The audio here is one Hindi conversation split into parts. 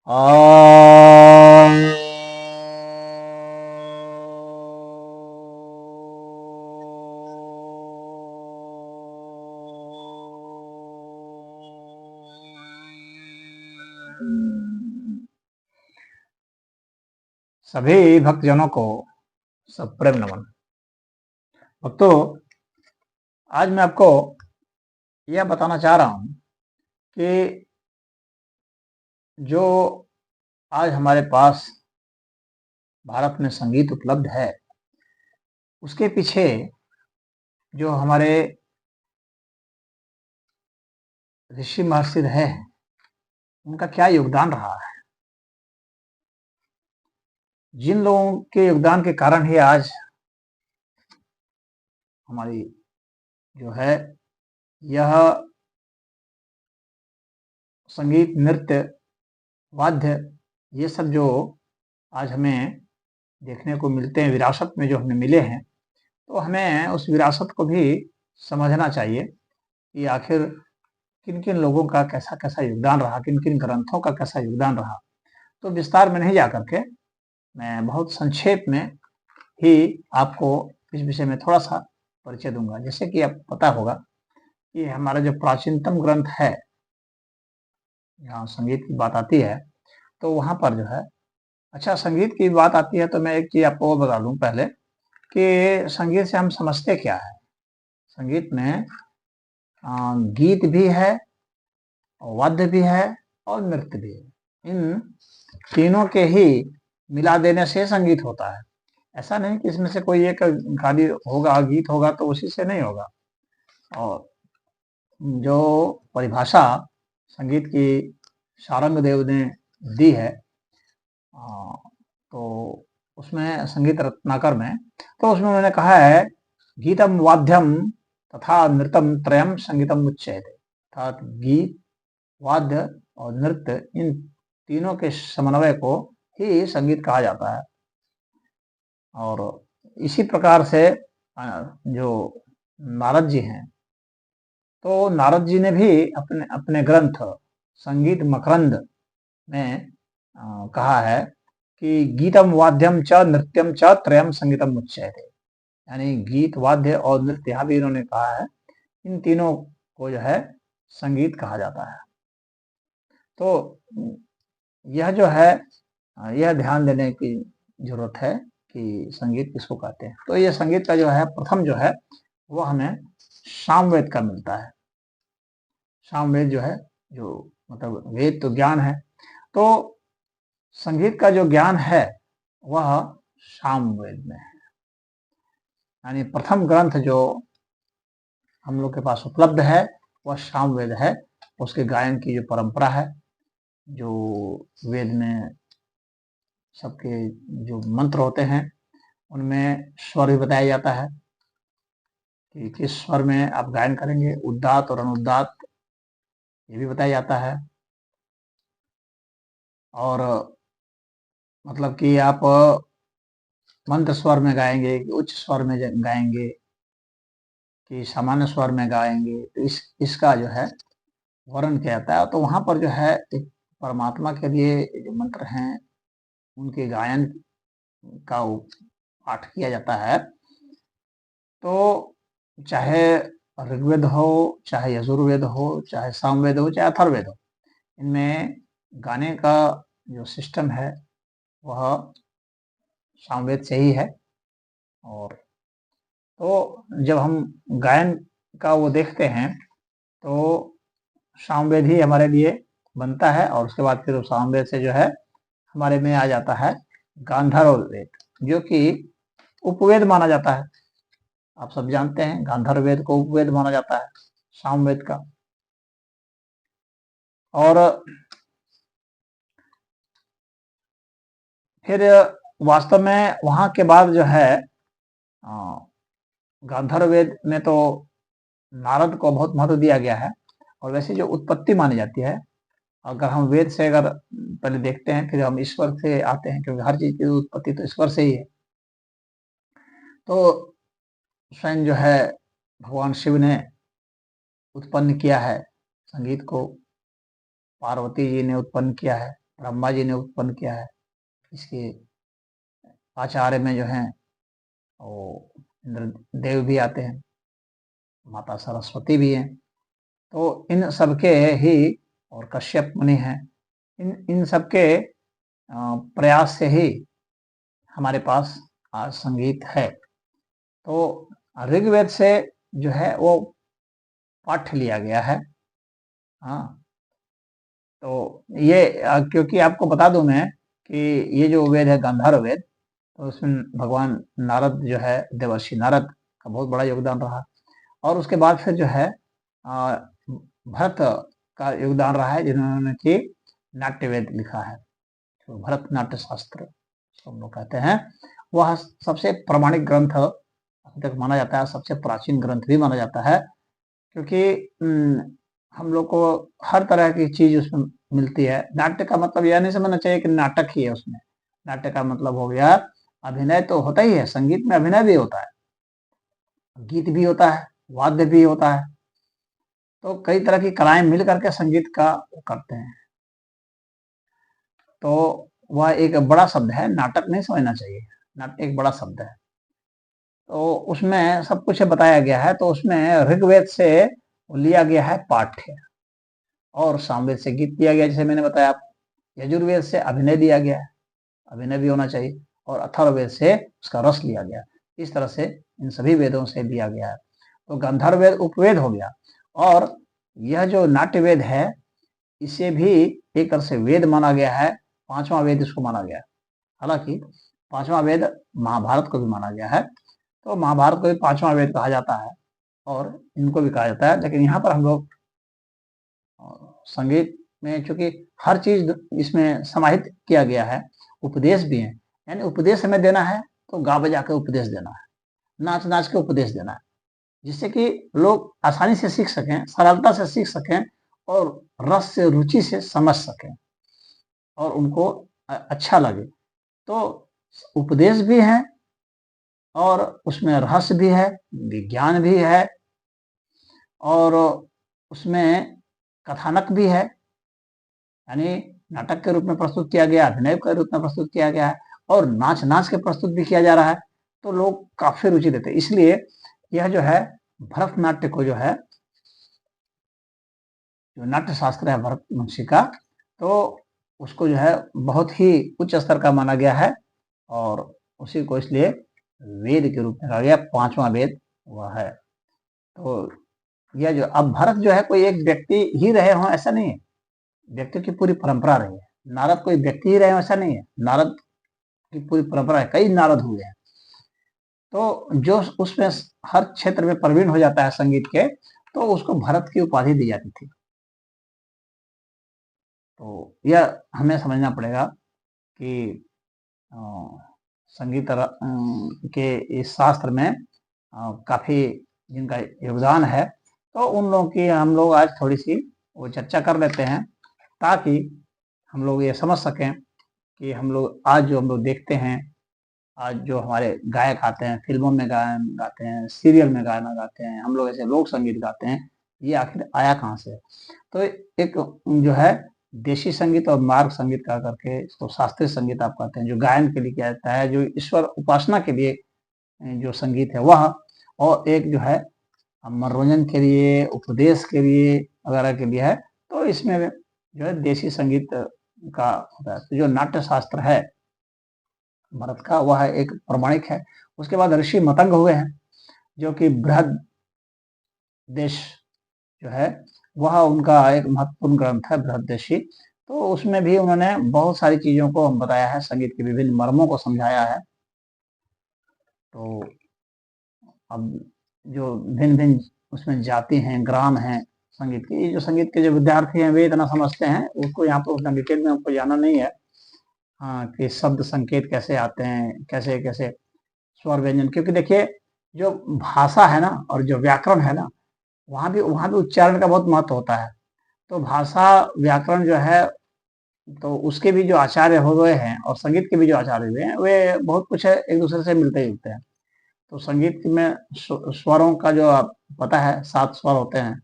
आ सभी भक्तजनों को सप्रेम नमन। भक्तों, आज मैं आपको यह बताना चाह रहा हूं कि जो आज हमारे पास भारत में संगीत उपलब्ध है, उसके पीछे जो हमारे ऋषि महर्षि रहे हैं, उनका क्या योगदान रहा है। जिन लोगों के योगदान के कारण ही आज हमारी जो है यह संगीत, नृत्य, वाद्य, ये सब जो आज हमें देखने को मिलते हैं, विरासत में जो हमें मिले हैं, तो हमें उस विरासत को भी समझना चाहिए कि आखिर किन किन लोगों का कैसा कैसा योगदान रहा, किन किन ग्रंथों का कैसा योगदान रहा। तो विस्तार में नहीं जा करके मैं बहुत संक्षेप में ही आपको इस विषय में थोड़ा सा परिचय दूंगा। जैसे कि आपको पता होगा कि हमारा जो प्राचीनतम ग्रंथ है, यहाँ संगीत की बात आती है तो वहाँ पर जो है, अच्छा, संगीत की बात आती है तो मैं एक चीज आपको और बता दूं पहले कि संगीत से हम समझते क्या है। संगीत में गीत भी है, वाद्य भी है और नृत्य भी है। इन तीनों के ही मिला देने से संगीत होता है। ऐसा नहीं कि इसमें से कोई एक खाली होगा, गीत होगा तो उसी से नहीं होगा। और जो परिभाषा संगीत की शारंग देव ने दी है, तो उसमें संगीत रत्नाकर में, तो उसमें उन्होंने कहा है, गीतम वाद्यम तथा नृत्यम त्रयम संगीतम उच्यते। अर्थात गीत, वाद्य और नृत्य, इन तीनों के समन्वय को ही संगीत कहा जाता है। और इसी प्रकार से जो नारद जी हैं, तो नारद जी ने भी अपने अपने ग्रंथ संगीत मकरंद में कहा है कि गीतम वाद्यम च नृत्यम च त्रयम संगीतम उच्यते। यानी गीत, वाद्य और नृत्य, यहाँ भी इन्होंने कहा है, इन तीनों को जो है संगीत कहा जाता है। तो यह जो है, यह ध्यान देने की जरूरत है कि संगीत किसको कहते हैं। तो यह संगीत का जो है प्रथम जो है वो हमें सामवेद का मिलता है। सामवेद जो है, जो मतलब वेद तो ज्ञान है, तो संगीत का जो ज्ञान है वह सामवेद में है। यानी प्रथम ग्रंथ जो हम लोग के पास उपलब्ध है वह सामवेद है। उसके गायन की जो परंपरा है, जो वेद में सबके जो मंत्र होते हैं उनमें स्वर भी बताया जाता है कि किस स्वर में आप गायन करेंगे, उदात्त और अनुदात्त, ये भी बताया जाता है। और मतलब कि आप मंत्र स्वर में गाएंगे कि उच्च स्वर में गाएंगे कि सामान्य स्वर में गाएंगे, तो इसका जो है वर्णन किया जाता है। तो वहां पर जो है एक परमात्मा के लिए जो मंत्र हैं उनके गायन का पाठ किया जाता है। तो चाहे ऋग्वेद हो, चाहे यजुर्वेद हो, चाहे सामवेद हो, चाहे अथर्ववेद हो, इनमें गाने का जो सिस्टम है वह सामवेद से ही है। और तो जब हम गायन का वो देखते हैं तो सामवेद ही हमारे लिए बनता है। और उसके बाद फिर सामवेद से जो है हमारे में आ जाता है गांधर्व वेद, जो कि उपवेद माना जाता है। आप सब जानते हैं गांधर्व वेद को उपवेद माना जाता है सामवेद का। और फिर वास्तव में वहां के बाद जो है गांधर्व वेद में तो नारद को बहुत महत्व दिया गया है। और वैसे जो उत्पत्ति मानी जाती है, अगर हम वेद से अगर पहले देखते हैं फिर हम ईश्वर से आते हैं, क्योंकि हर चीज की उत्पत्ति तो ईश्वर से ही है। तो स्वयं जो है भगवान शिव ने उत्पन्न किया है संगीत को, पार्वती जी ने उत्पन्न किया है, ब्रह्मा जी ने उत्पन्न किया है। इसके आचार्य में जो है वो इंद्र देव भी आते हैं, माता सरस्वती भी हैं। तो इन सबके ही, और कश्यप मुनि हैं, इन सबके प्रयास से ही हमारे पास आज संगीत है। तो ऋग्वेद से जो है वो पाठ लिया गया है। हाँ, तो ये क्योंकि आपको बता दूं मैं कि ये जो वेद है गांधार वेद, तो उसमें भगवान नारद जो है, देवर्षि नारद का बहुत बड़ा योगदान रहा। और उसके बाद फिर जो है भरत का योगदान रहा है, जिन्होंने कि नाट्य वेद लिखा है, तो भरत नाट्य शास्त्र हम लोग कहते हैं। वह सबसे प्रमाणिक ग्रंथ अभी तक माना जाता है, सबसे प्राचीन ग्रंथ भी माना जाता है, क्योंकि हम लोग को हर तरह की चीज उसमें मिलती है। नाट्य का मतलब यह नहीं समझना चाहिए कि नाटक ही है उसमें। नाट्य का मतलब हो गया अभिनय, तो होता ही है, संगीत में अभिनय भी होता है, गीत भी होता है, वाद्य भी होता है। तो कई तरह की कलाएं मिल करके संगीत का करते हैं। तो वह एक बड़ा शब्द है, नाटक नहीं समझना चाहिए, नाट्य एक बड़ा शब्द है। तो उसमें सब कुछ बताया गया है। तो उसमें ऋग्वेद से लिया गया है पाठ्य, और सामवेद से गीत दिया गया, जैसे मैंने बताया। यजुर्वेद से अभिनय दिया गया है, अभिनय भी होना चाहिए, और अथर्ववेद से उसका रस लिया गया। इस तरह से इन सभी वेदों से लिया गया है। तो गंधर्व वेद उपवेद हो गया, और यह जो नाट्य वेद है, इसे भी एक तरह से वेद माना गया है, पांचवा वेद इसको माना गया है। हालांकि पांचवा वेद महाभारत को भी माना गया है, तो महाभारत को भी पांचवा वेद कहा जाता है, और इनको भी कहा जाता है। लेकिन यहाँ पर हम लोग संगीत में चूंकि हर चीज इसमें समाहित किया गया है, उपदेश भी है, यानी उपदेश हमें देना है तो गा बजा के उपदेश देना है, नाच नाच के उपदेश देना है, जिससे कि लोग आसानी से सीख सकें, सरलता से सीख सकें, और रस से, रुचि से समझ सकें, और उनको अच्छा लगे। तो उपदेश भी है, और उसमें रहस्य भी है, विज्ञान भी है, और उसमें कथानक भी है, यानी नाटक के रूप में प्रस्तुत किया गया, अभिनय के रूप में प्रस्तुत किया गया है, और नाच नाच के प्रस्तुत भी किया जा रहा है। तो लोग काफी रुचि देते हैं। इसलिए यह जो है भरतनाट्य को जो है, जो नाट्य शास्त्र है भरत मुंशी का, तो उसको जो है बहुत ही उच्च स्तर का माना गया है, और उसी को इसलिए वेद के रूप में कहा गया, पांचवा वेद वह है। तो यह जो अब भरत जो है कोई एक व्यक्ति ही रहे हों ऐसा नहीं है, व्यक्ति की पूरी परंपरा रही है। नारद कोई व्यक्ति ही रहे ऐसा नहीं है, नारद की पूरी परंपरा है, कई नारद हुए हैं। तो जो उसमें हर क्षेत्र में प्रवीण हो जाता है संगीत के, तो उसको भरत की उपाधि दी जाती थी। तो यह हमें समझना पड़ेगा कि संगीत के इस शास्त्र में काफी जिनका योगदान है, तो उन लोगों की हम लोग आज थोड़ी सी वो चर्चा कर लेते हैं, ताकि हम लोग ये समझ सकें कि हम लोग आज जो हम लोग देखते हैं, आज जो हमारे गायक आते हैं, फिल्मों में गायन गाते हैं, सीरियल में गाना गाते हैं, हम लोग ऐसे लोक संगीत गाते हैं, ये आखिर आया कहाँ से। तो एक जो है देशी संगीत और मार्ग संगीत का करके, इसको शास्त्रीय संगीत आप कहते हैं, जो गायन के लिए किया जाता है, जो ईश्वर उपासना के लिए जो संगीत है वह, और एक जो है मनोरंजन के लिए, उपदेश के लिए वगैरह के लिए है। तो इसमें जो है देशी संगीत का होता है। तो जो नाट्य शास्त्र है भरत का, वह एक प्रमाणिक है। उसके बाद ऋषि मतंग हुए हैं, जो कि बृहद देश जो है, वह उनका एक महत्वपूर्ण ग्रंथ है, बृहदेशी। तो उसमें भी उन्होंने बहुत सारी चीजों को बताया है, संगीत के विभिन्न मर्मों को समझाया है। तो अब जो भिन्न भिन्न उसमें जाति हैं, ग्राम हैं संगीत के, ये जो संगीत के जो विद्यार्थी हैं वे इतना समझते हैं, उसको यहाँ पर उतना डिटेल में हमको जाना नहीं है। हाँ, कि शब्द संकेत कैसे आते हैं, कैसे कैसे स्वर व्यंजन, क्योंकि देखिए जो भाषा है ना, और जो व्याकरण है ना, वहाँ भी उच्चारण का बहुत महत्व होता है। तो भाषा व्याकरण जो है, तो उसके भी जो आचार्य हो गए हैं, और संगीत के भी जो आचार्य हुए हैं, वे बहुत कुछ है एक दूसरे से मिलते जुलते हैं। तो संगीत में स्वरों का जो आप पता है, 7 स्वर होते हैं,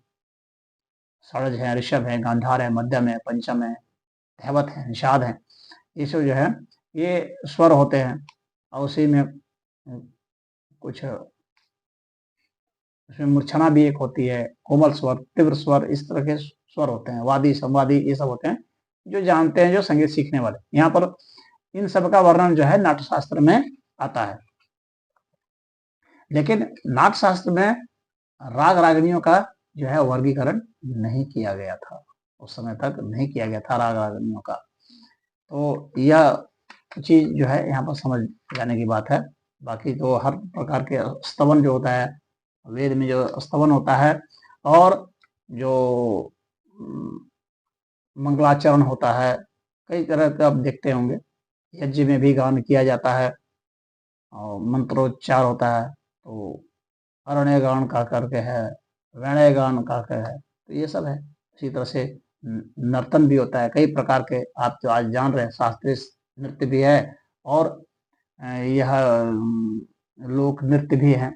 षड्ज है, ऋषभ है, गांधार है, मध्यम है, पंचम है, धैवत है, निषाद है, ये सब जो है ये स्वर होते हैं। और उसी में कुछ उसमें मूर्छना भी एक होती है, कोमल स्वर, तीव्र स्वर, इस तरह के स्वर होते हैं, वादी, संवादी, ये सब होते हैं जो जानते हैं, जो संगीत सीखने वाले। यहाँ पर इन सब का वर्णन जो है नाट्यशास्त्र में आता है। लेकिन नाट्यशास्त्र में राग रागनियों का जो है वर्गीकरण नहीं किया गया था, उस समय तक नहीं किया गया था राग रागनियों का। तो यह चीज जो है यहाँ पर समझ जाने की बात है। बाकी तो हर प्रकार के स्तवन जो होता है, वेद में जो स्तवन होता है, और जो मंगलाचरण होता है, कई तरह का आप देखते होंगे, यज्ञ में भी गान किया जाता है और मंत्रोच्चार होता है। तो अरण्य गान का करके है, वैणय गान का है, तो ये सब है। इसी तरह से नर्तन भी होता है, कई प्रकार के आप तो आज जान रहे हैं, शास्त्रीय नृत्य भी है और यह लोक नृत्य भी है।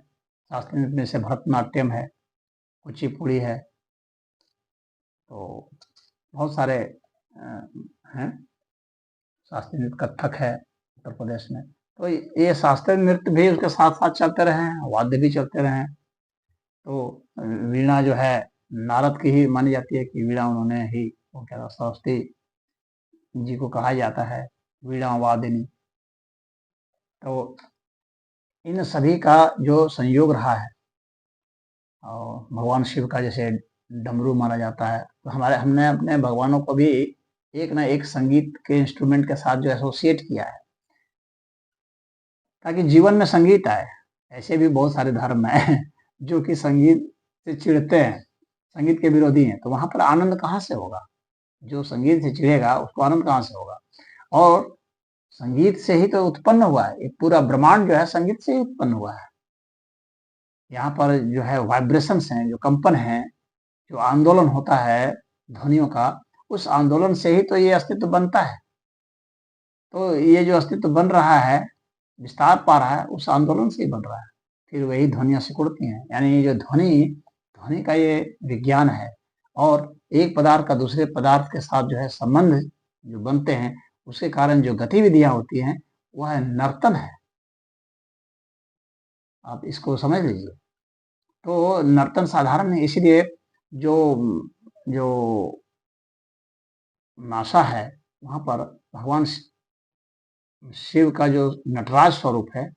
शास्त्रीय नृत्य में से भरतनाट्यम है, कुचिपुड़ी है, तो बहुत सारे हैं। शास्त्रीय नृत्य कथक है उत्तर प्रदेश में। तो ये शास्त्रीय नृत्य भी उसके साथ साथ चलते रहे हैं, वाद्य भी चलते रहे हैं। तो वीणा जो है नारद की ही मानी जाती है कि वीणा उन्होंने ही, वो क्या सरस्वती जी को कहा जाता है वीणा वादिनी। तो इन सभी का जो संयोग रहा है, और भगवान शिव का जैसे डमरू माना जाता है, तो हमने अपने भगवानों को भी एक ना एक संगीत के इंस्ट्रूमेंट के साथ जो एसोसिएट किया है, ताकि जीवन में संगीत आए। ऐसे भी बहुत सारे धर्म हैं जो कि संगीत से चिढ़ते हैं, संगीत के विरोधी हैं, तो वहां पर आनंद कहाँ से होगा? जो संगीत से चिढ़ेगा उसको आनंद कहाँ से होगा? और संगीत से ही तो उत्पन्न हुआ है, ये पूरा ब्रह्मांड जो है संगीत से ही उत्पन्न हुआ है। यहाँ पर जो है वाइब्रेशंस हैं, जो कंपन हैं, जो आंदोलन होता है ध्वनियों का, उस आंदोलन से ही तो ये अस्तित्व बनता है। तो ये जो अस्तित्व बन रहा है, विस्तार पा रहा है, उस आंदोलन से ही बन रहा है। फिर वही ध्वनियां सिकुड़ती हैं। यानी ये जो ध्वनि का ये विज्ञान है, और एक पदार्थ का दूसरे पदार्थ के साथ जो है संबंध जो बनते हैं, उसके कारण जो गतिविधियां होती हैं, वह नर्तन है। आप इसको समझ लीजिए। तो नर्तन साधारण है, इसलिए जो जो नासा है, वहां पर भगवान शिव का जो नटराज स्वरूप है,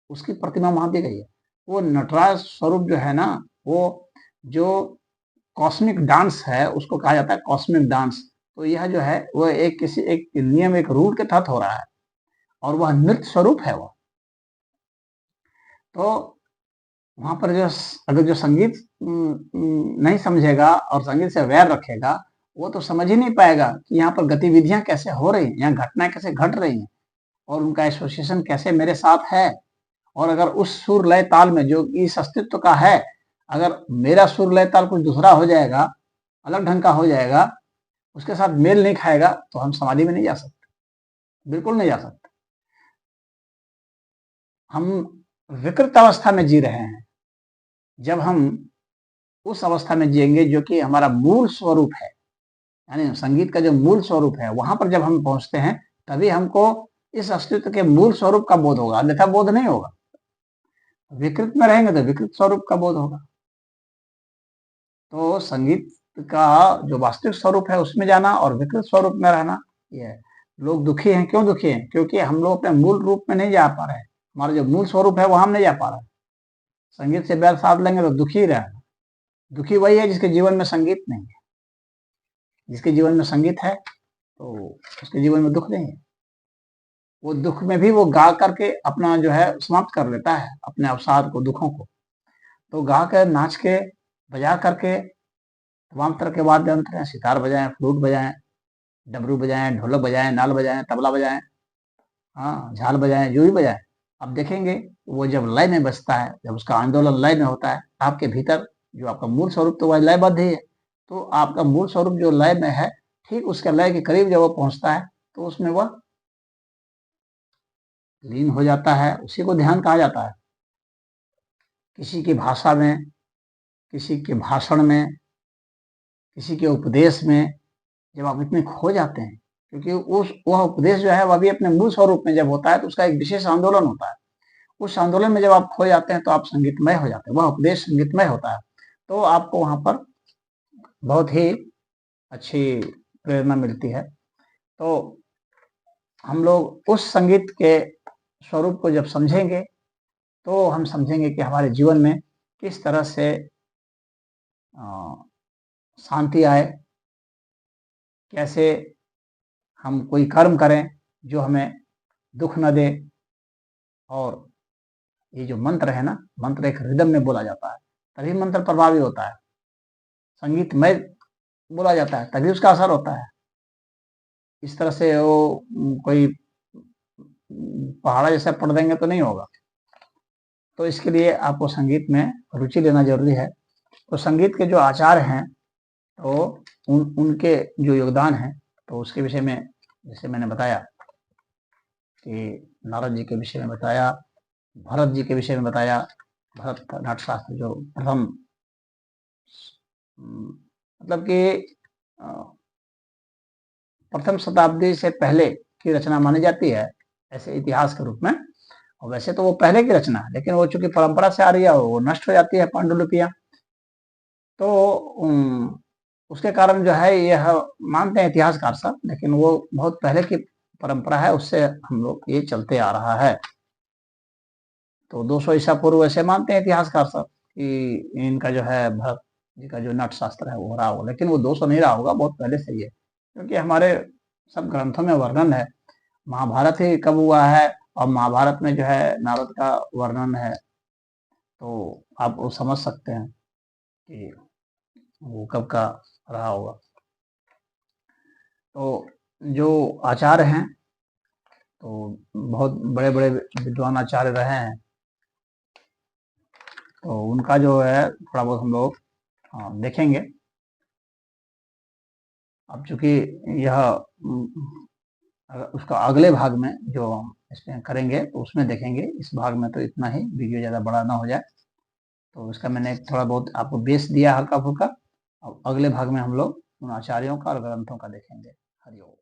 उसकी प्रतिमा वहां दी गई है। वो नटराज स्वरूप जो है ना, वो जो कॉस्मिक डांस है उसको कहा जाता है कॉस्मिक डांस। तो यह जो है वह एक किसी एक नियम, एक रूल के तहत हो रहा है, और वह नृत्य स्वरूप है वो। तो वहां पर जो अगर जो संगीत नहीं समझेगा और संगीत से वैर रखेगा, वो तो समझ ही नहीं पाएगा कि यहाँ पर गतिविधियां कैसे हो रही हैं, यहाँ घटनाएं कैसे घट रही हैं, और उनका एसोसिएशन कैसे मेरे साथ है। और अगर उस सुर लय ताल में जो इस अस्तित्व का है, अगर मेरा सुर लय ताल कुछ दूसरा हो जाएगा, अलग ढंग का हो जाएगा, उसके साथ मेल नहीं खाएगा, तो हम समाधि में नहीं जा सकते, बिल्कुल नहीं जा सकते। हम विकृत अवस्था में जी रहे हैं। जब हम उस अवस्था में जिएंगे जो कि हमारा मूल स्वरूप है, यानी संगीत का जो मूल स्वरूप है, वहां पर जब हम पहुंचते हैं, तभी हमको इस अस्तित्व के मूल स्वरूप का बोध होगा, अन्यथा बोध नहीं होगा। विकृत में रहेंगे तो विकृत स्वरूप का बोध होगा। तो संगीत का जो वास्तविक स्वरूप है उसमें जाना, और विकृत स्वरूप में रहना, ये है। लोग दुखी हैं, क्यों दुखी हैं? क्योंकि हम लोग अपने मूल रूप में नहीं जा पा रहे हैं, हमारा जो मूल स्वरूप है वहां हम नहीं जा पा रहे हैं। संगीत से बैर साध लेंगे तो दुखी रहेगा। दुखी वही है जिसके जीवन में संगीत नहीं है। जिसके जीवन में संगीत है तो उसके जीवन में दुख नहीं है। वो दुख में भी वो गा करके अपना जो है समाप्त कर लेता है अपने अवसाद को, दुखों को। तो गा कर, नाच के, बजा करके, तमाम तरह के वाद्य यंत्र हैं, सितार बजाएं, फ्लूट बजाएं, डमरू बजाएं, ढोलक बजाएं, नाल बजाएं, तबला बजाएं, हाँ, झाल बजाएं, जो भी बजाएं। अब देखेंगे वो जब लय में बजता है, जब उसका आंदोलन लय में होता है, आपके भीतर जो आपका मूल स्वरूप तो वह लयबद्ध ही है। तो आपका मूल स्वरूप जो लय में है, ठीक उसके लय के करीब जब वो पहुंचता है, तो उसमें वह लीन हो जाता है। उसी को ध्यान कहा जाता है। किसी की भाषा में, किसी के भाषण में, किसी के उपदेश में जब आप इतने खो जाते हैं क्योंकि वह उपदेश जो है वह भी अपने मूल स्वरूप में जब होता है तो उसका एक विशेष आंदोलन होता है। उस आंदोलन में जब आप खो जाते हैं तो आप संगीतमय हो जाते हैं, वह उपदेश संगीतमय होता है, तो आपको वहां पर बहुत ही अच्छी प्रेरणा मिलती है। तो हम लोग उस संगीत के स्वरूप को जब समझेंगे तो हम समझेंगे कि हमारे जीवन में किस तरह से शांति आए, कैसे हम कोई कर्म करें जो हमें दुख न दे। और ये जो मंत्र है ना, मंत्र एक रिदम में बोला जाता है तभी मंत्र प्रभावी होता है, संगीतमय बोला जाता है तभी उसका असर होता है। इस तरह से वो कोई पहाड़ा जैसा पढ़ देंगे तो नहीं होगा। तो इसके लिए आपको संगीत में रुचि लेना जरूरी है। तो संगीत के जो आचार्य हैं तो उनके जो योगदान है तो उसके विषय में जैसे मैंने बताया कि नारद जी के विषय में बताया, भरत जी के विषय में बताया। भरत नाट्यशास्त्र जो मतलब कि प्रथम शताब्दी से पहले की रचना मानी जाती है ऐसे इतिहास के रूप में। और वैसे तो वो पहले की रचना है, लेकिन वो चूंकि परंपरा से आ रही है वो नष्ट हो जाती है पांडुलिपियां। तो उसके कारण जो है यह मानते हैं इतिहासकार सब, लेकिन वो बहुत पहले की परंपरा है, उससे हम लोग ये चलते आ रहा है। तो 200 ईसा पूर्व ऐसे मानते हैं इतिहासकार सब कि इनका जो है भरत जी का जो नाट्यशास्त्र है वो रहा होगा, लेकिन वो 200 नहीं रहा होगा, बहुत पहले से ही है। क्योंकि हमारे सब ग्रंथों में वर्णन है, महाभारत ही कब हुआ है और महाभारत में जो है नारद का वर्णन है, तो आप वो समझ सकते हैं कि वो कब का रहा होगा। तो जो आचार्य हैं तो बहुत बड़े बड़े विद्वान आचार्य रहे हैं, तो उनका जो है थोड़ा बहुत हम लोग देखेंगे। अब चूंकि यह उसका अगले भाग में जो हम इसमें करेंगे तो उसमें देखेंगे, इस भाग में तो इतना ही, वीडियो ज़्यादा बड़ा ना हो जाए। तो इसका मैंने थोड़ा बहुत आपको बेस दिया हल्का फुल्का। अब अगले भाग में हम लोग उन आचार्यों का और ग्रंथों का देखेंगे। हरिओम।